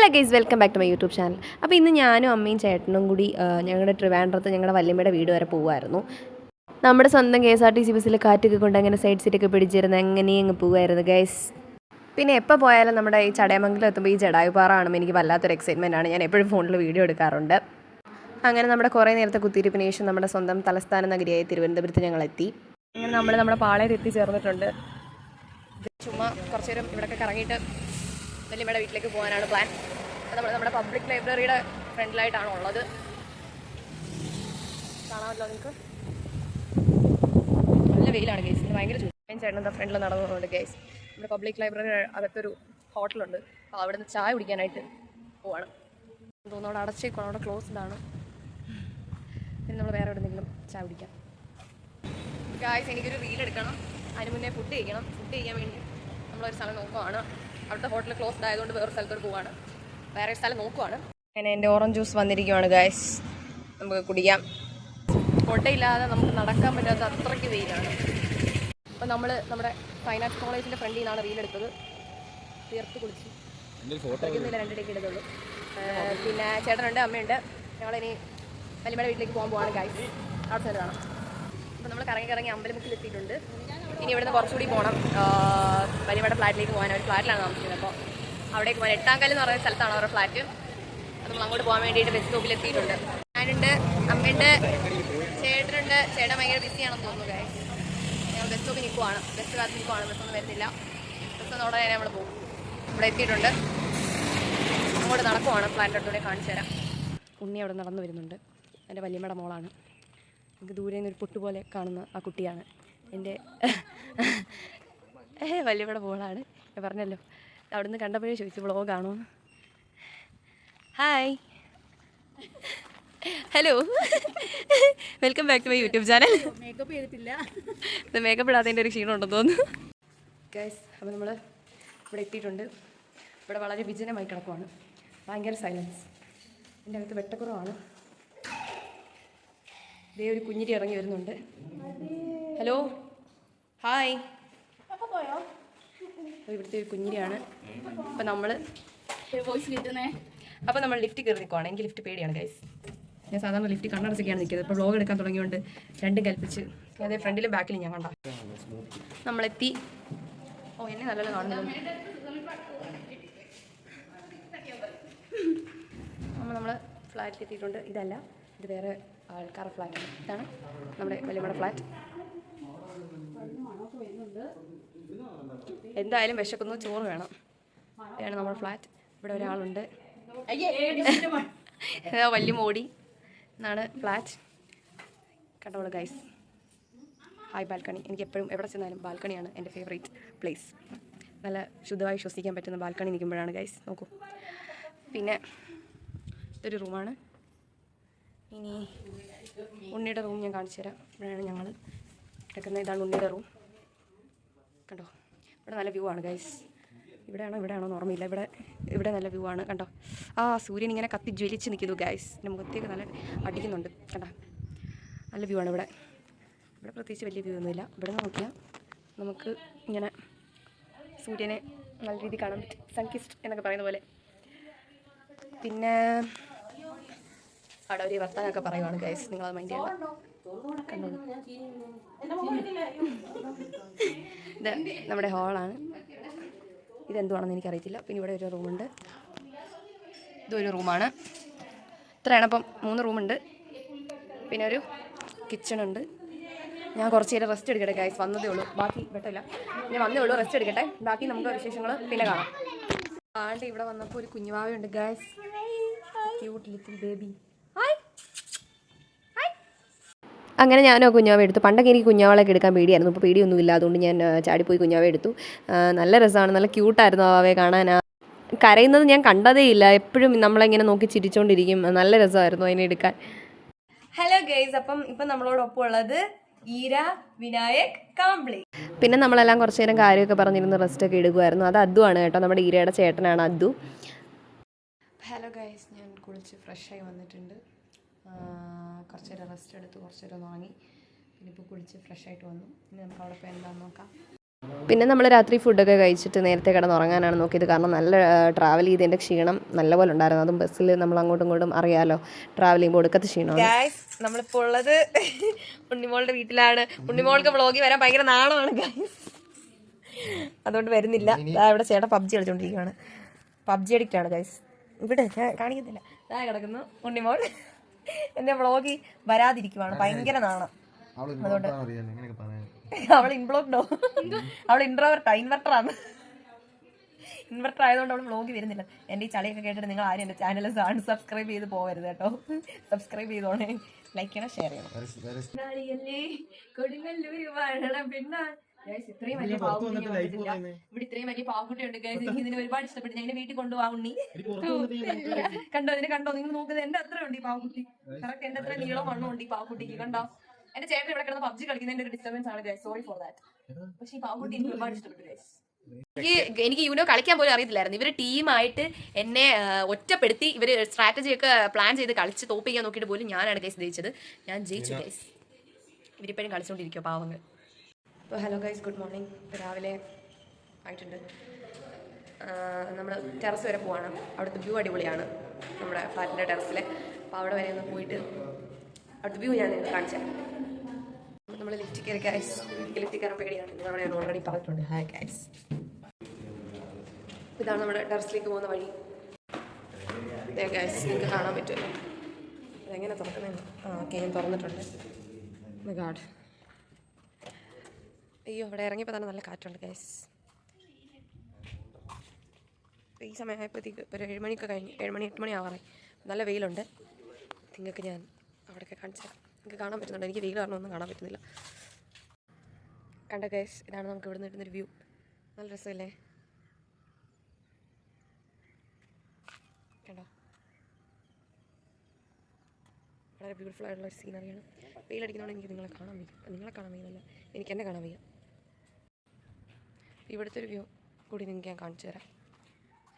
Hello guys, welcome back to my YouTube channel. അപ്പോൾ ഇന്ന് ഞാനും അമ്മയും ചേട്ടനും കൂടി ഞങ്ങളുടെ ട്രിവാൻഡ്രത്ത് ഞങ്ങളുടെ വല്യമ്മയുടെ വീട് വരെ പോകുമായിരുന്നു. നമ്മുടെ സ്വന്തം KSRTC ബസ്സിൽ കാറ്റൊക്കെ കൊണ്ട് അങ്ങനെ സൈഡ് സീറ്റൊക്കെ പിടിച്ചിരുന്ന് അങ്ങനെ അങ്ങ് പോകുമായിരുന്നു ഗൈസ്. പിന്നെ എപ്പോൾ പോയാലും നമ്മുടെ ഈ ചടയമംഗലം എത്തുമ്പോൾ ഈ ജടായുപാറ കാണുമ്പോൾ എനിക്ക് വല്ലാത്തൊരു എക്സൈറ്റ്മെൻ്റ് ആണ്. ഞാൻ എപ്പോഴും ഫോണിൽ വീഡിയോ എടുക്കാറുണ്ട്. അങ്ങനെ നമ്മുടെ കുറേ നേരത്തെ കുത്തിയിരിപ്പിന് ശേഷം നമ്മുടെ സ്വന്തം തലസ്ഥാന നഗരിയായ തിരുവനന്തപുരത്ത് ഞങ്ങളെത്തി. അങ്ങനെ നമ്മൾ നമ്മുടെ പാളയിൽ എത്തിച്ചേർന്നിട്ടുണ്ട്. ചുമ്മാ കുറച്ച് നേരം ഇവിടെയൊക്കെ കറങ്ങിയിട്ട് വല്യമ്മയുടെ വീട്ടിലേക്ക് പോകാനാണ് പ്ലാൻ. അപ്പോൾ നമ്മുടെ പബ്ലിക് ലൈബ്രറിയുടെ ഫ്രണ്ടിലായിട്ടാണ് ഉള്ളത്. കാണാമല്ലോ നിങ്ങൾക്ക്. നല്ല വെയിലാണ് ഗൈസ്, ഭയങ്കര ചൂട്. ചേട്ടൻ ഫ്രണ്ടിൽ നടന്നു പോകുന്നുണ്ട് ഗൈസ്. നമ്മുടെ പബ്ലിക് ലൈബ്രറി അകത്തൊരു ഹോട്ടലുണ്ട്. അപ്പോൾ അവിടെ നിന്ന് ചായ കുടിക്കാനായിട്ട് പോവാണ്. തോന്നുന്നു അവിടെ അടച്ചേക്കണം, അവിടെ ക്ലോസ്ഡ് ആണ്. പിന്നെ നമ്മൾ വേറെ എവിടെയെങ്കിലും ചായ കുടിക്കാം. ഗൈസ്, എനിക്കൊരു റീൽ എടുക്കണം. അതിന് മുന്നേ ഫുഡ് കഴിക്കണം. ഫുഡ് കഴിക്കാൻ വേണ്ടി നമ്മളൊരു സ്ഥലം നോക്കുവാണ്. അവിടുത്തെ ഹോട്ടൽ ക്ലോസ്ഡ് ആയതുകൊണ്ട് വേറെ സ്ഥലത്തോട്ട് പോവാണ്. വേറെ സ്ഥലം നോക്കുവാണ്. അങ്ങനെ എൻ്റെ ഓറഞ്ച് ജ്യൂസ് വന്നിരിക്കുവാണ് ഗൈസ്. നമുക്ക് കുടിക്കാം. കൊട്ടയില്ലാതെ നമുക്ക് നടക്കാൻ പറ്റാത്ത അത്രയ്ക്ക് വെയിലാണ്. അപ്പോൾ നമ്മൾ നമ്മുടെ ഫൈൻ ആർട്സ് കോളേജിൻ്റെ ഫ്രണ്ടിൽ നിന്നാണ് റീലെടുത്തത്. തീർത്ത് കുളിച്ച് കളിക്കുന്നില്ല, 2 ഡേക്ക് എടുത്തുള്ളൂ. പിന്നെ ചേട്ടനുണ്ട്, അമ്മയുണ്ട്. ഞങ്ങളിനി വല്യമ്മയുടെ വീട്ടിലേക്ക് പോകാൻ പോവാണ് ഗൈസ്. അവിടെ സ്ഥലം കാണാം. അപ്പോൾ നമ്മൾ കറങ്ങി അമ്പലമുക്കിൽ എത്തിയിട്ടുണ്ട്. ഇനി ഇവിടുന്ന് കുറച്ചുകൂടി പോകണം. വല്യമ്മയുടെ ഫ്ലാറ്റിലേക്ക് പോകാൻ. ഒരു ഫ്ലാറ്റിലാണ് താമസിക്കുന്നത്. അപ്പോൾ അവിടേക്ക് പോകാൻ 8ാം കല്ല് എന്ന് പറയുന്ന സ്ഥലത്താണ് അവരുടെ ഫ്ലാറ്റ്. അപ്പോൾ നമ്മൾ അങ്ങോട്ട് പോകാൻ വേണ്ടിയിട്ട് ബസ് സ്റ്റോപ്പിൽ എത്തിയിട്ടുണ്ട്. ഞാനുണ്ട്, അമ്മയുണ്ട്, ചേട്ടനുണ്ട്. ചേട്ടൻ ഭയങ്കര ബിസിയാണെന്ന് തോന്നുന്നു ഗൈസ്. ഞങ്ങൾ ബസ് സ്റ്റോപ്പിൽ നിൽക്കുവാണ്. ബസ് കാത്ത് നിൽക്കുവാണ്. ബസ്സൊന്നും വരുന്നില്ല. ബസ്സൊന്നും ഉടനെ നമ്മൾ പോകും. ഇവിടെ എത്തിയിട്ടുണ്ട്. അങ്ങോട്ട് നടക്കുവാണ്. ഫ്ലാറ്റിൻ്റെ അടുത്തൂടെ കാണിച്ചു തരാം. ഉണ്ണി അവിടെ നടന്നു വരുന്നുണ്ട്. എൻ്റെ വല്യമ്മയുടെ മോളാണ്. എനിക്ക് ദൂരെ നിന്നൊരു പൊട്ടുപോലെ കാണുന്ന ആ കുട്ടിയാണ് എൻ്റെ വല്യമ്മയുടെ മോളാണ്. ഞാൻ പറഞ്ഞല്ലോ, അവിടെ നിന്ന് കണ്ടപ്പോഴേ ചോദിച്ചു വ്ളോഗാണോ. Hi, hello, welcome back to my YouTube channel. Makeup ചെയ്തിട്ടില്ല, മേക്കപ്പ് ഇടാത്തതിൻ്റെ ഒരു ക്ഷീണം ഉണ്ടെന്ന് തോന്നുന്നു ഗൈസ്. അപ്പോൾ നമ്മൾ ഇവിടെ എത്തിയിട്ടുണ്ട്. ഇവിടെ വളരെ വിജനമായി കിടക്കുവാണ്. ഭയങ്കര സൈലൻസ്. എൻ്റെ അകത്ത് വെട്ടക്കുറവാണ്. ഇതേ ഒരു കുഞ്ഞിരി ഇറങ്ങി വരുന്നുണ്ട്. Hello, hi. ഇവിടുത്തെ ഒരു കുഞ്ഞിരിയാണ്. അപ്പം നമ്മൾ ലിഫ്റ്റ് കയറി നിൽക്കുവാണ്. എനിക്ക് ലിഫ്റ്റ് പേടിയാണ് ഗൈസ്. ഞാൻ സാധാരണ ലിഫ്റ്റ് കണ്ണടച്ചൊക്കെയാണ് നിൽക്കുന്നത്. ഇപ്പോൾ വ്ളോഗ് എടുക്കാൻ തുടങ്ങിയോണ്ട് രണ്ടും കൽപ്പിച്ച് അതേ ഫ്രണ്ടിലും ബാക്കിലും ഞാൻ കണ്ട. നമ്മളെത്തി. ഓ, എന്നെ നല്ലപോലെ കാണുന്നുണ്ട്. നമ്മൾ ഫ്ലാറ്റിൽ എത്തിയിട്ടുണ്ട്. ഇതല്ല, ഇത് വേറെ ആൾക്കാരുടെ ഫ്ലാറ്റാണ്. ഇതാണ് നമ്മുടെ വല്യമ്മയുടെ ഫ്ലാറ്റ്. എന്തായാലും വിശക്കുന്നു, ചോറ് വേണം. ഇതാണ് നമ്മുടെ ഫ്ലാറ്റ്. ഇവിടെ ഒരാളുണ്ട്, വലിയ മോടി എന്നാണ് ഫ്ലാറ്റ്. കണ്ടോളൂ ഗൈസ്. Hi balcony. എനിക്ക് എപ്പോഴും എവിടെ ചെന്നാലും ബാൽക്കണിയാണ് എൻ്റെ ഫേവറേറ്റ് പ്ലേസ്. നല്ല ശുദ്ധമായി ശ്വസിക്കാൻ പറ്റുന്ന ബാൽക്കണി നിൽക്കുമ്പോഴാണ് ഗൈസ്. നോക്കൂ. പിന്നെ ഇതൊരു റൂമാണ്. ഇനി ഉണ്ണിയുടെ റൂം ഞാൻ കാണിച്ചു തരാം. ഇവിടെയാണ് ഞങ്ങൾ കിടക്കുന്നത്. ഇതാണ് ഉണ്ണിയുടെ റൂം. കണ്ടോ, ഇവിടെ നല്ല വ്യൂ ആണ് ഗൈസ്. ഇവിടെയാണോ എന്ന് ഓർമ്മയില്ല. ഇവിടെ നല്ല വ്യൂ ആണ്. കണ്ടോ, ആ സൂര്യൻ ഇങ്ങനെ കത്തി ജ്വലിച്ച് നിൽക്കുന്നു ഗൈസ്. എൻ്റെ മുഖത്തേക്ക് നല്ല അടിക്കുന്നുണ്ട്. കണ്ടോ, നല്ല വ്യൂ ആണ് ഇവിടെ. പ്രത്യേകിച്ച് വലിയ വ്യൂ ഒന്നുമില്ല. ഇവിടെ നിന്ന് നോക്കിയാൽ നമുക്ക് ഇങ്ങനെ സൂര്യനെ നല്ല രീതിയിൽ കാണാൻ പറ്റും. സൺകിസ്റ്റ് എന്നൊക്കെ പറയുന്ന പോലെ. പിന്നെ അവിടെ ഒരു വർത്താനൊക്കെ പറയുവാണ് ഗൈസ്. നിങ്ങളത് മൈൻഡ് ചെയ്യണം. കണ്ടോ, ഇത് നമ്മുടെ ഹാളാണ്. ഇതെന്തുവാണെന്ന് എനിക്കറിയത്തില്ല. പിന്നെ ഇവിടെ ഒരു റൂമുണ്ട്. ഇതൊരു റൂമാണ്. ഇത്രയാണ്. അപ്പം 3 റൂമുണ്ട്. പിന്നെ ഒരു കിച്ചണുണ്ട്. ഞാൻ കുറച്ച് നേരം റെസ്റ്റ് എടുക്കട്ടെ ഗൈസ്. വന്നതേ ഉള്ളൂ, ബാക്കി വെട്ടമില്ല. ഞാൻ വന്നേ ഉള്ളൂ, റെസ്റ്റ് എടുക്കട്ടെ. ബാക്കി നമുക്ക് വിശേഷങ്ങൾ പിന്നെ കാണാം. ആണ്ട് ഇവിടെ വന്നപ്പോൾ ഒരു കുഞ്ഞുവാവയുണ്ട് ഗൈസ്. Cute little baby. അങ്ങനെ ഞാനോ കുഞ്ഞാവ എടുത്തു. പണ്ടൊക്കെ എനിക്ക് കുഞ്ഞാവളൊക്കെ എടുക്കാൻ പേടിയായിരുന്നു. ഇപ്പോൾ പേടിയൊന്നുമില്ല. അതുകൊണ്ട് ഞാൻ ചാടിപ്പോയി കുഞ്ഞാവ എടുത്തു. നല്ല രസമാണ്, നല്ല ക്യൂട്ടായിരുന്നു അവയെ കാണാൻ. കരയുന്നത് ഞാൻ കണ്ടതേ ഇല്ല. എപ്പോഴും നമ്മളിങ്ങനെ നോക്കി ചിരിച്ചുകൊണ്ടിരിക്കും. നല്ല രസമായിരുന്നു അതിനെ എടുക്കാൻ. ഹലോ ഗൈസ്, ഇപ്പം നമ്മളോടൊപ്പം ഉള്ളത് ഈര, വിനായക്, കാംബ്ലി. പിന്നെ നമ്മളെല്ലാം കുറച്ച് നേരം കാര്യമൊക്കെ പറഞ്ഞിരുന്ന് റെസ്റ്റൊക്കെ എടുക്കുമായിരുന്നു. അത് അദ്ദു ആണ് കേട്ടോ, നമ്മുടെ ഈരയുടെ ചേട്ടനാണ് അദ്ദു. ഹലോ ഗൈസ്, ഞാൻ കുളിച്ച് ഫ്രഷായി വന്നിട്ടുണ്ട്. കുറച്ച് നേരം റെസ്റ്റ് എടുത്ത് കുറച്ച് നേരം വാങ്ങി. പിന്നെ ഇപ്പോൾ കുളിച്ച് ഫ്രഷായിട്ട് വന്നു. ഇനി നമുക്ക് അവിടെ പോയി എന്താണെന്ന് നോക്കാം. പിന്നെ നമ്മൾ രാത്രി ഫുഡൊക്കെ കഴിച്ചിട്ട് നേരത്തെ കിടന്നുറങ്ങാനാണ് നോക്കിയത്. കാരണം നല്ല ട്രാവൽ ചെയ്തതിൻ്റെ ക്ഷീണം നല്ലപോലെ ഉണ്ടായിരുന്നു. അതും ബസ്സിൽ നമ്മൾ അങ്ങോട്ടും ഇങ്ങോട്ടും അറിയാലോ ട്രാവൽ ചെയ്യുമ്പോൾ ഒടുക്കത്തെ ക്ഷീണമാണ്. ഗൈസ്, നമ്മളിപ്പോൾ ഉള്ളത് ഉണ്ണിമോളുടെ വീട്ടിലാണ്. ഉണ്ണിമോൾക്ക് വ്ളോഗിൽ വരാൻ ഭയങ്കര നാണമാണ് ഗൈസ്, അതുകൊണ്ട് വരുന്നില്ല. ഇവിടെ ചേട്ടൻ പബ്ജി കളിച്ചുകൊണ്ടിരിക്കുകയാണ്. പബ്ജി അഡിക്റ്റ് ആണ് ഗൈസ്. ഇവിടെ കാണിക്കുന്നില്ല, ഇതാ കിടക്കുന്നു ഉണ്ണിമോൾ. എൻ്റെ വ്ളോഗിൽ വരാതിരിക്കുവാണ്, ഭയങ്കര നാണം. അതുകൊണ്ട് അവൾ ഇൻബ്ലോക്ക്ഡോ, അവൾ ഇൻവെർട്ടറാണ്. ഇൻവെർട്ടർ ആയതുകൊണ്ട് അവൾ വ്ളോഗ് വരുന്നില്ല. എൻ്റെ ഈ ചളിയൊക്കെ കേട്ടിട്ട് നിങ്ങൾ ആരും എൻ്റെ ചാനൽ സബ്സ്ക്രൈബ് ചെയ്ത് പോകരുത് കേട്ടോ. സബ്സ്ക്രൈബ് ചെയ്തോണേ, ലൈക്ക് ചെയ്യണം, ഷെയർ ചെയ്യണം. ഇത്രയും വലിയ പാവക്കുട്ടി ഇവിടെ, ഇത്രയും വലിയ പാവക്കുട്ടി ഉണ്ട് ഗൈസ്. എനിക്ക് ഇതിനെ ഒരുപാട് ഇഷ്ടപ്പെട്ടു. ഞാൻ വീട്ടിൽ കൊണ്ടുപോകാം ഉണ്ണി. കണ്ടോ, ഇതിനെ കണ്ടോ? നിങ്ങൾ നോക്കുന്നത് എന്റെ അത്ര ഉണ്ട് ഈ പാവക്കുട്ടി. കറക്റ്റ് എന്റെ അത്ര നീളം വണ്ണം ഉണ്ട് ഈ പാവക്കുട്ടിക്ക്. കണ്ടോ, എന്റെ ചേട്ടൻ ഇവിടെ കിടന്ന് പബ്ജി കളിക്കുന്നതിന്റെ ഒരു ഡിസ്റ്റർബൻസ് ആണ് ഗൈസ്, സോറി ഫോർ ദാറ്റ്. പക്ഷെ ഈ പാവക്കുട്ടി എനിക്ക് ഒരുപാട് ഇഷ്ടപ്പെട്ടു ഗൈസ്. എനിക്ക് യൂനോ കളിക്കാൻ പോലും അറിയത്തില്ലായിരുന്നു. ഇവര് ടീമായിട്ട് എന്നെ ഒറ്റപ്പെടുത്തി ഇവര് സ്ട്രാറ്റജി ഒക്കെ പ്ലാൻ ചെയ്ത് കളിച്ച് തോപ്പിക്കാൻ നോക്കിയിട്ട് പോലും ഞാനാണ് ഗൈസ് ജയിച്ചത്. ഞാൻ ജയിച്ചു ഗൈസ്. ഇവരിപ്പോഴും കളിച്ചുകൊണ്ടിരിക്കുക പാവങ്ങൾ. അപ്പോൾ ഹലോ ഗൈസ്, ഗുഡ് മോർണിംഗ്. രാവിലെ ആയിട്ടുണ്ട്. നമ്മൾ ടെറസ് വരെ പോവാണ്. അവിടുത്തെ വ്യൂ അടിപൊളിയാണ്, നമ്മുടെ ഫ്ലാറ്റിൻ്റെ ടെറസിലെ. അപ്പോൾ അവിടെ വരെ ഒന്ന് പോയിട്ട് അവിടുത്തെ വ്യൂ ഞാൻ നിങ്ങൾക്ക് കാണിച്ചു തരാം. നമ്മൾ ലിഫ്റ്റ് കയറി ഗൈസ്. ലിഫ്റ്റ് കയറാൻ പേടിയാണ്, നമ്മളെ ഓൾറെഡി പറഞ്ഞിട്ടുണ്ട്. ഹായ് ഗൈസ്, ഇതാണ് നമ്മുടെ ടെറസിലേക്ക് പോകുന്ന വഴി. ഗൈസ് നിങ്ങൾക്ക് കാണാൻ പറ്റുമല്ലോ അതെങ്ങനെ തുറക്കുന്നതെന്ന്. ഓക്കെ, ഞാൻ തുറന്നിട്ടുണ്ട്. ഗാഡ്, അയ്യോ, ഇവിടെ ഇറങ്ങിയപ്പോൾ തന്നെ നല്ല കാറ്റുണ്ട് ഗൈസ്. ഈ സമയമായപ്പോഴത്തേക്ക് ഒരു 7 മണിയൊക്കെ കഴിഞ്ഞ്, 7 മണി 8 മണി ആവാറായി. നല്ല വെയിലുണ്ട്. നിങ്ങൾക്ക് ഞാൻ അവിടെയൊക്കെ കാണിച്ചു തരാം. നിങ്ങൾക്ക് കാണാൻ പറ്റുന്നുണ്ട്. എനിക്ക് വെയിൽ കാരണം ഒന്നും കാണാൻ പറ്റുന്നില്ല. കണ്ട ഗൈസ്, ഇതാണ് നമുക്ക് ഇവിടെ നിന്ന് കിട്ടുന്നൊരു വ്യൂ. നല്ല രസമല്ലേ? കണ്ടോ, വളരെ ബ്യൂട്ടിഫുൾ ആയിട്ടുള്ള ഒരു സീനറിയാണ്. വെയിലടിക്കുന്നതുകൊണ്ട് എനിക്ക് നിങ്ങളെ കാണാൻ വയ്യല്ല, എനിക്ക് എന്നെ കാണാൻ വയ്യ. ഇവിടുത്തെ ഒരു വ്യൂ കൂടി നിങ്ങൾക്ക് ഞാൻ കാണിച്ചു തരാം.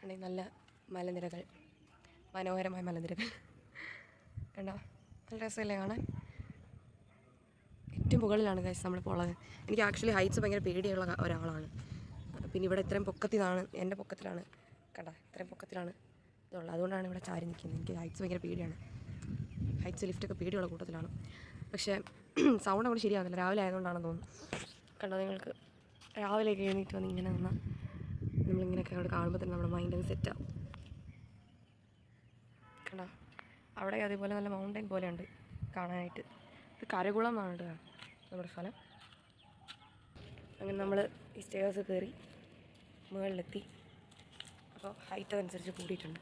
അല്ലെങ്കിൽ നല്ല മലനിരകൾ, മനോഹരമായ മലനിരകൾ കണ്ടോ, നല്ല രസമല്ലേ കാണാൻ? ഏറ്റവും മുകളിലാണ് ഗൈസ് നമ്മളിപ്പോൾ ഉള്ളത്. എനിക്ക് ആക്ച്വലി ഹൈറ്റ്സ് ഭയങ്കര പേടിയുള്ള ഒരാളാണ്. പിന്നെ ഇവിടെ ഇത്രയും പൊക്കത്തിലാണ്, എൻ്റെ പൊക്കത്തിലാണ്, കണ്ടോ ഇത്രയും പൊക്കത്തിലാണ് ഇതുള്ളത്. അതുകൊണ്ടാണ് ഇവിടെ ചാരി നിൽക്കുന്നത്. എനിക്ക് ഹൈറ്റ്സ് ഭയങ്കര പേടിയാണ്. ഹൈറ്റ്സ് ലിഫ്റ്റൊക്കെ പേടിയുള്ള കൂട്ടത്തിലാണ്. പക്ഷേ സൗണ്ട് അങ്ങോട്ട് ശരിയാകുന്നില്ല. രാവിലെ ആയതുകൊണ്ടാണെന്ന് തോന്നുന്നു. കണ്ടോ, നിങ്ങൾക്ക് രാവിലെയൊക്കെ എഴുന്നേറ്റ് വന്ന് ഇങ്ങനെ നിന്നാൽ നമ്മളിങ്ങനെയൊക്കെ അങ്ങോട്ട് കാണുമ്പോൾ തന്നെ നമ്മുടെ മൈൻഡൊക്കെ സെറ്റാവും. കണ്ടോ, അവിടെ അതേപോലെ നല്ല മൗണ്ടൻ പോലെ ഉണ്ട് കാണാനായിട്ട്. ഇത് കരകുളം എന്നാണ് കേട്ടോ നമ്മുടെ സ്ഥലം. അങ്ങനെ നമ്മൾ ഈ സ്റ്റേഴ്സ് കയറി മുകളിലെത്തി. അപ്പോൾ ഹൈറ്റ് അതനുസരിച്ച് കൂടിയിട്ടുണ്ട്.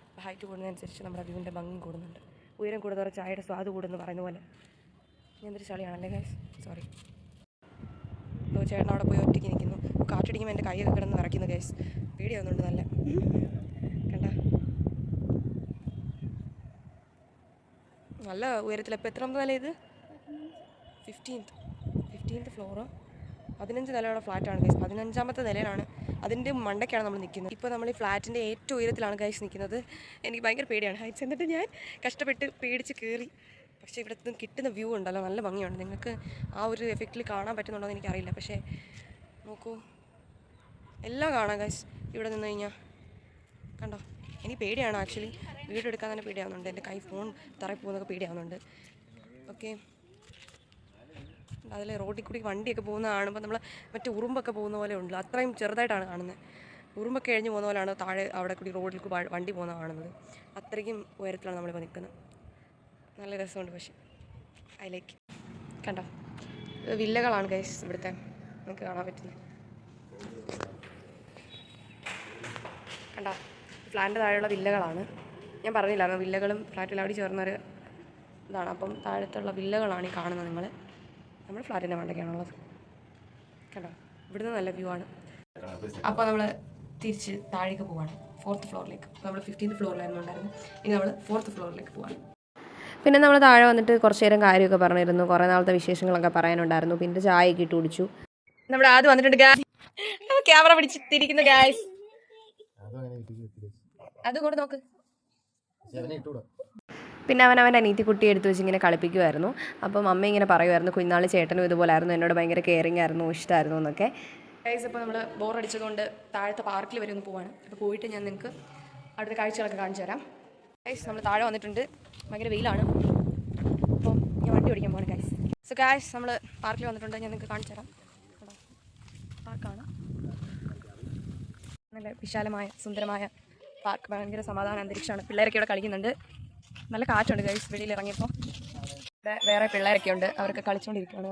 അപ്പോൾ ഹൈറ്റ് കൂടുന്നതനുസരിച്ച് നമ്മുടെ വ്യൂവിൻ്റെ ഭംഗി കൂടുന്നുണ്ട്. ഉയരം കൂടുതൽ ചായയുടെ സ്വാദ് കൂടുമെന്ന് പറയുന്ന പോലെ. എന്തൊരു ചളിയാണല്ലേ ഗൈസ്, സോറി. അപ്പോൾ ചേട്ടൻ അവിടെ പോയി ഒറ്റയ്ക്ക് നിൽക്കുന്നു. കാറ്റടിക്കുമ്പോൾ എൻ്റെ കൈയൊക്കെ കിടന്ന് വിറയ്ക്കുന്നു ഗൈസ്. പേടിയാവുന്നുണ്ട് നല്ല. കണ്ട, നല്ല ഉയരത്തിൽ. അപ്പോൾ എത്രാമത്തെ നില ഇത്? 15th fluoro? 15 നിലയുള്ള ഫ്ലാറ്റാണ് ഗൈസ്. 15ാമത്തെ നിലയിലാണ്, അതിൻ്റെ മണ്ടയ്ക്കാണ് നമ്മൾ നിൽക്കുന്നത്. ഇപ്പോൾ നമ്മൾ ഈ ഫ്ലാറ്റിൻ്റെ ഏറ്റവും ഉയരത്തിലാണ് ഗൈസ് നിൽക്കുന്നത്. എനിക്ക് ഭയങ്കര പേടിയാണ് ഹൈറ്റ്സ്. എന്നിട്ട് ഞാൻ കഷ്ടപ്പെട്ട് പേടിച്ച് കയറി. പക്ഷേ ഇവിടെ നിന്ന് കിട്ടുന്ന വ്യൂ ഉണ്ടല്ലോ, നല്ല ഭംഗിയുണ്ട്. നിങ്ങൾക്ക് ആ ഒരു എഫക്റ്റിൽ കാണാൻ പറ്റുന്നുണ്ടോ എന്ന് എനിക്കറിയില്ല. പക്ഷേ നോക്കൂ, എല്ലാം കാണാം ഗൈസ് ഇവിടെ നിന്ന് കഴിഞ്ഞാൽ. കണ്ടോ, എനിക്ക് പേടിയാണ് ആക്ച്വലി. വീഡിയോ എടുക്കാൻ തന്നെ പേടിയാവുന്നുണ്ട്. എൻ്റെ കൈ ഫോൺ തറയിൽ പോകുന്നതൊക്കെ പേടിയാവുന്നുണ്ട്. ഓക്കെ, അതിൽ റോഡിൽ കൂടി വണ്ടിയൊക്കെ പോകുന്ന കാണുമ്പോൾ നമ്മൾ മറ്റേ ഉറുമ്പൊക്കെ പോകുന്ന പോലെ ഉണ്ടല്ലോ, അത്രയും ചെറുതായിട്ടാണ് കാണുന്നത്. ഉറുമ്പൊക്കെ എഴിഞ്ഞ് പോകുന്ന പോലെയാണ് താഴെ അവിടെ കൂടി റോഡിൽ വണ്ടി പോകുന്ന കാണുന്നത്. അത്രയ്ക്കും ഉയരത്തിലാണ് നമ്മളിപ്പോൾ നിൽക്കുന്നത്. നല്ല രസമുണ്ട്. പക്ഷേ ഐ ലൈക്ക്. കണ്ടോ, വില്ലകളാണ് ഗൈസ് ഇവിടുത്തെ, നമുക്ക് കാണാൻ പറ്റുന്നത്. കണ്ടോ, ഫ്ലാറ്റിൻ്റെ താഴെയുള്ള വില്ലകളാണ്. ഞാൻ പറഞ്ഞില്ലായിരുന്നു, വില്ലകളും ഫ്ലാറ്റും അവിടെ ചേർന്നൊരു ഇതാണ്. അപ്പം താഴത്തുള്ള വില്ലകളാണ് ഈ കാണുന്നത് നിങ്ങൾ. നമ്മൾ ഫ്ലാറ്റിൻ്റെ മണ്ടയ്ക്കാണുള്ളത്. കണ്ടോ, ഇവിടുന്ന് നല്ല വ്യൂ ആണ്. അപ്പോൾ നമ്മൾ തിരിച്ച് താഴേക്ക് പോവാണ്, 4th ഫ്ലോറിലേക്ക്. നമ്മൾ 15th ഫ്ലോറിലായിരുന്നു ഉണ്ടായിരുന്നു. ഇനി നമ്മൾ 4th ഫ്ലോറിലേക്ക് പോവാണ്. പിന്നെ നമ്മൾ താഴെ വന്നിട്ട് കുറച്ച് നേരം കാര്യമൊക്കെ പറഞ്ഞിരുന്നു. കുറേ നാളത്തെ വിശേഷങ്ങളൊക്കെ പറയാനുണ്ടായിരുന്നു. പിന്നെ ചായയൊക്കെ ഇട്ട് കുടിച്ചു. നമ്മുടെ ആദ്യം വന്നിട്ടുണ്ട് ക്യാമറ പിടിച്ചിട്ടിരിക്കുന്ന ഗായ്സ്. അതുകൊണ്ട് നോക്ക്. പിന്നെ അവൻ്റെ അനീത്തി കുട്ടി എടുത്ത് വെച്ച് ഇങ്ങനെ കളിപ്പിക്കുമായിരുന്നു. അപ്പം അമ്മ ഇങ്ങനെ പറയുമായിരുന്നു, കുഞ്ഞാൾ ചേട്ടനും ഇതുപോലായിരുന്നു, എന്നോട് ഭയങ്കര കെയറിങ് ആയിരുന്നു, ഇഷ്ടമായിരുന്നു എന്നൊക്കെ. ഗൈസ് ഇപ്പോൾ നമ്മൾ ബോറടിച്ചതുകൊണ്ട് താഴത്തെ പാർക്കിൽ വരെ ഒന്ന് പോവാണ്. അപ്പോൾ പോയിട്ട് ഞാൻ നിങ്ങൾക്ക് അടുത്ത കാഴ്ചകളൊക്കെ കാണിച്ചു തരാം. ഗൈസ് നമ്മൾ താഴെ വന്നിട്ടുണ്ട്. ഭയങ്കര വെയിലാണ്. അപ്പോൾ ഞാൻ വണ്ടി ഓടിക്കാൻ പോവാണ് ഗൈസ്. സോ ഗൈസ് നമ്മൾ പാർക്കിൽ വന്നിട്ടുണ്ട്. ഞാൻ നിങ്ങൾക്ക് കാണിച്ചു തരാം. പാർക്കാണ് നല്ല വിശാലമായ സുന്ദരമായ പാർക്ക്. ഭയങ്കര സമാധാന അന്തരീക്ഷമാണ്. പിള്ളേരൊക്കെ ഇവിടെ കളിക്കുന്നുണ്ട്. നല്ല കാറ്റുണ്ട് ഗൈസ് വെളിയിൽ ഇറങ്ങിയപ്പോൾ. ഇവിടെ വേറെ പിള്ളേരൊക്കെ ഉണ്ട്. അവരൊക്കെ കളിച്ചുകൊണ്ടിരിക്കുകയാണ്.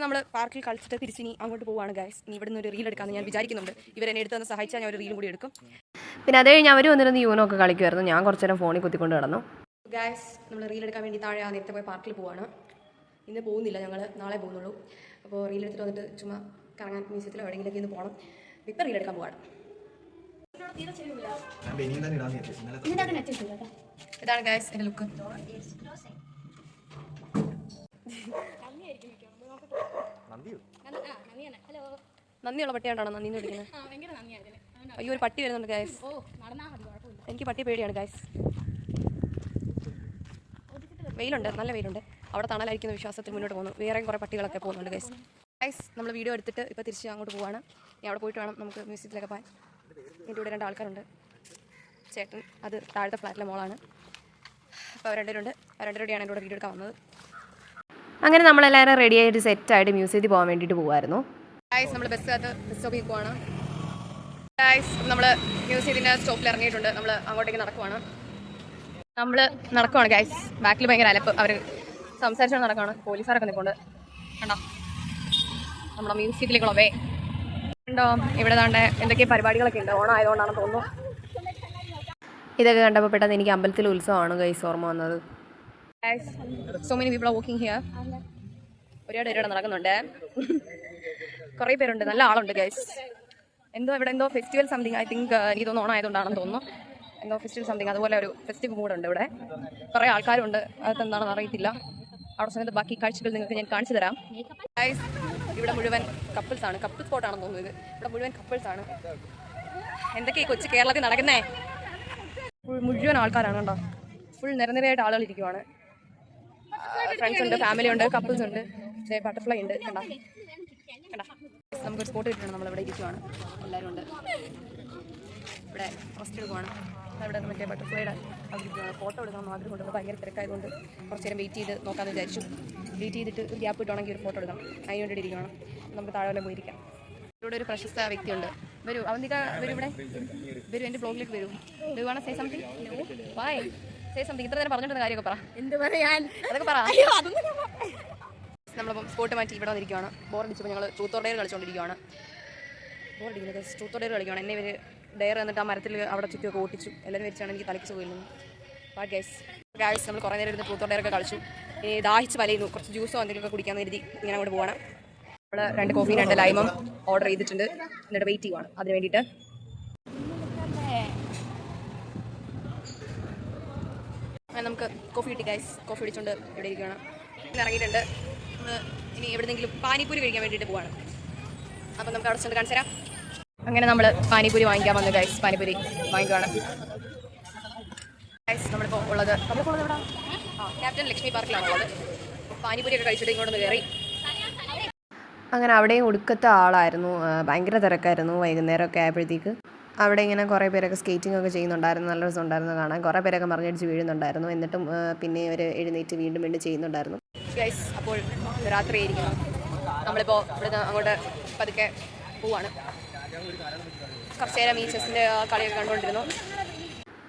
നമ്മൾ പാർക്കിൽ കളിച്ചിട്ട് തിരിച്ചിനി അങ്ങോട്ട് പോവുകയാണ് ഗൈസ്. ഇനി ഇവിടെ നിന്ന് ഒരു റീൽ എടുക്കാമെന്ന് ഞാൻ വിചാരിക്കുന്നുണ്ട്. ഇവരെന്നെ എടുത്ത് തന്ന് സഹായിച്ചാൽ ഞാൻ ഒരു റീലും കൂടി എടുക്കും. പിന്നെ അത് കഴിഞ്ഞ് അവർ വന്നിരുന്ന് യൂനോ ഒക്കെ കളിക്കുമായിരുന്നു. ഞാൻ കുറച്ച് നേരം ഫോണിൽ കുത്തിക്കൊണ്ട് കിടന്നു. ഗൈസ് നമ്മൾ റീൽ എടുക്കാൻ വേണ്ടി താഴെ നേരത്തെ പോയി പാർക്കിൽ പോവാണ്. ഇന്ന് പോകുന്നില്ല, ഞങ്ങൾ നാളെ പോകുന്നുള്ളൂ. അപ്പോൾ റീൽ എടുത്തിട്ട് വന്നിട്ട് ചുമ്മാ കറങ്ങാൻ മ്യൂസിയത്തിലോ എവിടെയെങ്കിലൊക്കെ ഇന്ന് പോകണം. ഇപ്പം റീൽ എടുക്കാൻ പോവാണ്. ഇതാണ് ഗൈസ് എൻ്റെ ലുക്ക്. നന്ദിയുള്ള പട്ടിയാണ്ടാണോ നന്ദിന്ന് വിളിക്കുന്നത്? അയ്യോ ഒരു പട്ടി വരുന്നുണ്ട് ഗൈസ്. എനിക്ക് പട്ടി പേടിയാണ് ഗൈസ്. വെയിലുണ്ട്, നല്ല വെയിലുണ്ട്. അവിടെ തണലായിരിക്കുന്ന വിശ്വാസത്തിൽ മുന്നോട്ട് പോകുന്നു. വേറെ കുറേ പട്ടികളൊക്കെ പോകുന്നുണ്ട് ഗൈസ്. ഗൈസ് നമ്മൾ വീഡിയോ എടുത്തിട്ട് ഇപ്പോൾ തിരിച്ച് അങ്ങോട്ട് പോവാണ്. ഇനി അവിടെ പോയിട്ട് വേണം നമുക്ക് മ്യൂസിയത്തിലൊക്കെ പോകാൻ. എൻ്റെ കൂടെ 2 ആൾക്കാരുണ്ട്. ചേട്ടൻ അത് താഴത്തെ ഫ്ലാറ്റിലെ മോളാണ്. അപ്പോൾ അവർ രണ്ടുപേരുണ്ട്. അവർ രണ്ടുപേരുടെയാണ് എൻ്റെ കൂടെ വീഡിയോ എടുക്കാൻ വന്നത്. അങ്ങനെ നമ്മളെല്ലാവരും റെഡി ആയിട്ട് സെറ്റായിട്ട് മ്യൂസിയത്തിൽ പോകാൻ വേണ്ടിയിട്ട് പോകുമായിരുന്നു. ഗൈസ് നമ്മൾ ബസ് സ്റ്റോപ്പിൽ പോവാണ്. ഗൈസ് നമ്മൾ മ്യൂസിയത്തിൻ്റെ സ്റ്റോപ്പിൽ ഇറങ്ങിയിട്ടുണ്ട്. നമ്മൾ അങ്ങോട്ടേക്ക് നടക്കുവാണ്. ഗൈസ്. ബാക്കിൽ ഭയങ്കര അലപ്പ്. അവർ സംസാരിച്ചുകൊണ്ട് നടക്കുകയാണ്. പോലീസുകാരൊക്കെ നിൽക്കൊണ്ട് കണ്ടോ നമ്മുടെ മ്യൂസിയത്തിലേക്കുള്ള വേ ഉണ്ടോ. ഇവിടെ താണ്ടെ എന്തൊക്കെയോ പരിപാടികളൊക്കെ ഉണ്ട്. ഓണം ആയതുകൊണ്ടാണെന്ന് തോന്നുന്നു. ഇതൊക്കെ കണ്ടപ്പോൾ പെട്ടെന്ന് എനിക്ക് അമ്പലത്തിൽ ഉത്സവമാണ് ഗൈസ് ഓർമ്മ വന്നത്. Guys so many people are walking here. ഒരുപാട് പേരോടെ നടക്കുന്നുണ്ട്. കുറേ പേരുണ്ട്. നല്ല ആളുണ്ട് ഗൈസ്. ഇവിടെ എന്തോ ഫെസ്റ്റിവൽ സംതിങ്. ഐ തിങ്ക് എനിക്ക് തോന്നുന്നു ഓണം ആയതുകൊണ്ടാണെന്ന് തോന്നുന്നു. എന്തോ ഫെസ്റ്റിവൽ സംതിങ്. അതുപോലെ ഒരു ഫെസ്റ്റിവൽ മൂഡുണ്ട് ഇവിടെ. കുറേ ആൾക്കാരുണ്ട്. അതെന്താണെന്ന് അറിയത്തില്ല. അവിടെ സമയത്ത് ബാക്കി കാഴ്ചകൾ നിങ്ങൾക്ക് ഞാൻ കാണിച്ചു തരാം. ഗൈസ് ഇവിടെ മുഴുവൻ കപ്പിൾസാണ്. കപ്പിൾ സ്പോട്ടാണെന്ന് തോന്നുന്നത്. ഇവിടെ മുഴുവൻ കപ്പിൾസാണ്. എന്തൊക്കെയാ ഈ കൊച്ചു കേരളത്തിൽ നടക്കുന്നേ? മുഴുവൻ ആൾക്കാരാണ് കണ്ടോ. ഫുൾ നിരനിരയായിട്ട് ആളുകൾ ഇരിക്കുവാണ്. ഫ്രണ്ട്സ് ഉണ്ട്, ഫാമിലി ഉണ്ട്, കപ്പിൾസ് ഉണ്ട്. ബട്ടർഫ്ലൈ ഉണ്ട്. കണ്ടോ നമുക്കൊരു സ്പോട്ട് കിട്ടണം. നമ്മളിവിടെ ഇരിക്കുവാണ്. എല്ലാവരും ഉണ്ട്. ഇവിടെ റെസ്റ്റ് എടുക്കുവാണ്. അവിടെ മറ്റേ ബട്ടർഫ്ലൈയുടെ അവരിക്കുവാണ്. ഫോട്ടോ എടുക്കണം ആഗ്രഹമുണ്ട്. ഭയങ്കര തിരക്കായതുകൊണ്ട് കുറച്ച് നേരം വെയിറ്റ് ചെയ്ത് നോക്കാമെന്ന് വിചാരിച്ചു. വെയിറ്റ് ചെയ്തിട്ട് ഒരു ഗ്യാപ്പ് കിട്ടുവാണെങ്കിൽ ഒരു ഫോട്ടോ എടുക്കണം. അതിന് വേണ്ടിയിട്ട് ഇരിക്കുകയാണ്. നമുക്ക് താഴെ വല്ലതും പോയിരിക്കാം. ഇവിടെ ഒരു പ്രശസ്ത വ്യക്തിയുണ്ട്. വരൂ അവന്തിക, വരൂ ഇവിടെ വരൂ. എൻ്റെ ബ്ലോഗിലേക്ക് വരൂ. Do you want to say something? Bye. Say something. ഇത്ര നേരം പറഞ്ഞിട്ടുള്ള കാര്യമൊക്കെ പറ. എന്ത് പറയാൻ? അതൊക്കെ പറ. നമ്മളിപ്പം സ്പോട്ട് മാറ്റി ഇവിടെ വന്നിരിക്കുകയാണ്. ബോറടിച്ചപ്പോൾ ഞങ്ങൾ ട്രൂത്ത് ഓർ ഡെയർ കളിച്ചുകൊണ്ടിരിക്കുകയാണ്. ബോറടിക്കുന്നത് ട്രൂത്ത് ഓർ ഡെയർ കളിക്കുകയാണ്. എന്നെ ഇവർ ഡെയർ എന്നിട്ട് ആ മരത്തിൽ അവിടെ ചുറ്റിയൊക്കെ ഓട്ടിച്ചു. എല്ലാവരും വെച്ചാണ് എനിക്ക് തലയ്ക്ക് സുഖമില്ലെന്ന്. ബാഡ് ഗൈസ് നമ്മൾ കുറേ നേരം ഇരുന്ന് ട്രൂത്ത് ഓർ ഡെയർ ഒക്കെ കളിച്ചു. ദാഹിച്ച് വലയുന്നു. കുറച്ച് ജ്യൂസോ എന്തെങ്കിലുമൊക്കെ കുടിക്കാമെന്ന് കരുതി ഇങ്ങനെ അങ്ങോട്ട് പോകണം. നമ്മൾ 2 കോഫി 2 ലൈമും ഓർഡർ ചെയ്തിട്ടുണ്ട്. എന്നിട്ട് വെയിറ്റ് ചെയ്യുവാണ് അതിന് വേണ്ടിയിട്ട്. നമുക്ക് കോഫി കിട്ടി ഗൈസ്. കോഫി അടിച്ചുകൊണ്ട് ഇവിടെ ഇരിക്കുകയാണ്. ഇറങ്ങിയിട്ടുണ്ട്. ഇനി എവിടെയെങ്കിലും പാനിപ്പൂരി കഴിക്കാൻ വേണ്ടിയിട്ട് പോവാണ്. അപ്പം നമുക്ക് അവിടെ ചെന്ന് കാണിച്ചു തരാം. അങ്ങനെ നമ്മൾ പാനിപ്പൂരി വാങ്ങിക്കാൻ വന്നു ഗൈസ്. പാനിപ്പൂരി വാങ്ങിക്കുവാണ് ഗൈസ്. നമ്മളിപ്പോൾ ഉള്ളത് എവിടെ? ക്യാപ്റ്റൻ ലക്ഷ്മി പാർക്കിലാണുള്ളത്. പാനിപ്പൂരിയൊക്കെ കഴിച്ചിട്ട് ഇങ്ങോട്ടൊന്ന് കയറി. അങ്ങനെ അവിടെയും ഒടുക്കത്തെ ആളായിരുന്നു. ഭയങ്കര തിരക്കായിരുന്നു. വൈകുന്നേരമൊക്കെ ആയപ്പോഴത്തേക്ക് അവിടെ ഇങ്ങനെ കുറേ പേരൊക്കെ സ്കേറ്റിംഗ് ഒക്കെ ചെയ്യുന്നുണ്ടായിരുന്നു. നല്ല രസമുണ്ടായിരുന്നു കാണാൻ. കുറേ പേരൊക്കെ മറിഞ്ഞടിച്ച് വീഴുന്നുണ്ടായിരുന്നു. എന്നിട്ടും പിന്നെ അവർ എഴുന്നേറ്റ് വീണ്ടും ചെയ്യുന്നുണ്ടായിരുന്നു ഗൈസ്. അപ്പോൾ രാത്രിയായിരിക്കണം. നമ്മളിപ്പോൾ ഇവിടുന്ന് അങ്ങോട്ട് പതുക്കെ പോവാണ്. കുറച്ച് നേരം ഈ ചെസ്സിൻ്റെ കളിയൊക്കെ കണ്ടുകൊണ്ടിരുന്നു.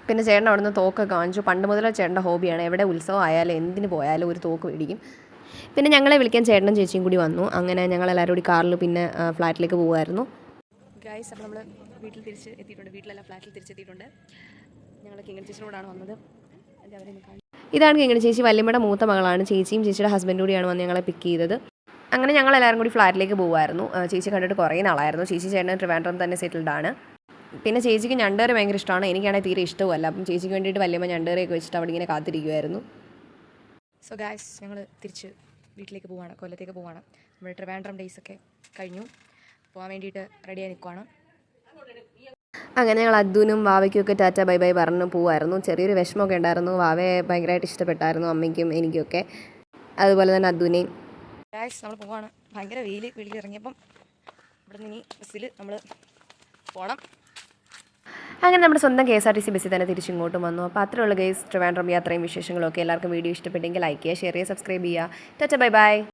പിന്നെ ചേട്ടൻ അവിടുന്ന് തോക്കൊക്കെ കാണിച്ചു. പണ്ട് മുതലേ ചേട്ടൻ്റെ ഹോബിയാണ്. എവിടെ ഉത്സവം ആയാലും എന്തിന് പോയാലും ഒരു തോക്ക് മേടിക്കും. പിന്നെ ഞങ്ങളെ വിളിക്കാൻ ചേട്ടനും ചേച്ചിയും കൂടി വന്നു. അങ്ങനെ ഞങ്ങളെല്ലാവരും കൂടി കാറിൽ പിന്നെ ഫ്ലാറ്റിലേക്ക് പോകുമായിരുന്നു ഗൈസ്. അപ്പോൾ നമ്മൾ വീട്ടിൽ തിരിച്ച് എത്തിയിട്ടുണ്ട്. വീട്ടിലല്ല, ഫ്ലാറ്റിൽ തിരിച്ചെത്തിയിട്ടുണ്ട്. ഞങ്ങൾ കിങ്ങൻ ചേച്ചിയോടാണ് വന്നത്. ഇതാണ് കിങ്ങൻ ചേച്ചി. വല്യമ്മയുടെ മൂത്ത മകളാണ്. ചേച്ചിയും ചേച്ചിയുടെ ഹസ്ബൻഡ് കൂടിയാണ് വന്ന് ഞങ്ങളെ പിക്ക് ചെയ്തത്. അങ്ങനെ ഞങ്ങളെല്ലാവരും കൂടി ഫ്ലാറ്റിലേക്ക് പോകുമായിരുന്നു. ചേച്ചി കണ്ടിട്ട് കുറേ നാളായിരുന്നു. ചേച്ചി ചേട്ടൻ ട്രിവാൻഡ്രം തന്നെ സെറ്റിൽഡ് ആണ്. പിന്നെ ചേച്ചിക്ക് ഞണ്ടേറ് ഭയങ്കര ഇഷ്ടമാണ്. എനിക്കാണെങ്കിൽ തീരെ ഇഷ്ടവുമല്ല. അപ്പം ചേച്ചിക്ക് വേണ്ടിയിട്ട് വല്യമ്മ ഞണ്ടേറൊക്കെ വെച്ചിട്ട് അവിടെ ഇങ്ങനെ കാത്തിരിക്കുമായിരുന്നു. സോ ഗൈസ് ഞങ്ങൾ തിരിച്ച് വീട്ടിലേക്ക് പോവാണ്. കൊല്ലത്തേക്ക് പോവാണ്. നമ്മുടെ ട്രിവാൻഡ്രം ഡേയ്സൊക്കെ കഴിഞ്ഞു. പോകാൻ വേണ്ടിയിട്ട് റെഡിയായി നിൽക്കുവാണ്. അങ്ങനെ ഞങ്ങൾ അദ്ദുനും വാവയ്ക്കും ഒക്കെ ടാറ്റ ബൈ ബൈ പറഞ്ഞു പോവായിരുന്നു. ചെറിയൊരു വിഷമമൊക്കെ ഉണ്ടായിരുന്നു. വാവയെ ഭയങ്കരമായിട്ട് ഇഷ്ടപ്പെട്ടായിരുന്നു അമ്മയ്ക്കും എനിക്കൊക്കെ. അതുപോലെ തന്നെ അദ്ദുനെയും. ഗൈസ് നമ്മൾ പോവാണ്. ഭയങ്കര വെളിയിൽ ഇറങ്ങിയപ്പം ഇവിടെ നിന്ന് ഇനി ബസ്സിൽ നമ്മൾ പോകണം. അങ്ങനെ നമ്മുടെ സ്വന്തം KSRTC ബസ്സിൽ തന്നെ തിരിച്ചിങ്ങോട്ടും വന്നു. അപ്പോൾ അത്രയുള്ള ഗൈസ് ട്രിവാൻഡ്രം യാത്രയും വിശേഷങ്ങളും ഒക്കെ. എല്ലാവർക്കും വീഡിയോ ഇഷ്ടപ്പെട്ടെങ്കിൽ ലൈക്ക് ചെയ്യുക, ഷെയർ ചെയ്യുക, സബ്സ്ക്രൈബ് ചെയ്യുക. Tata bye bye.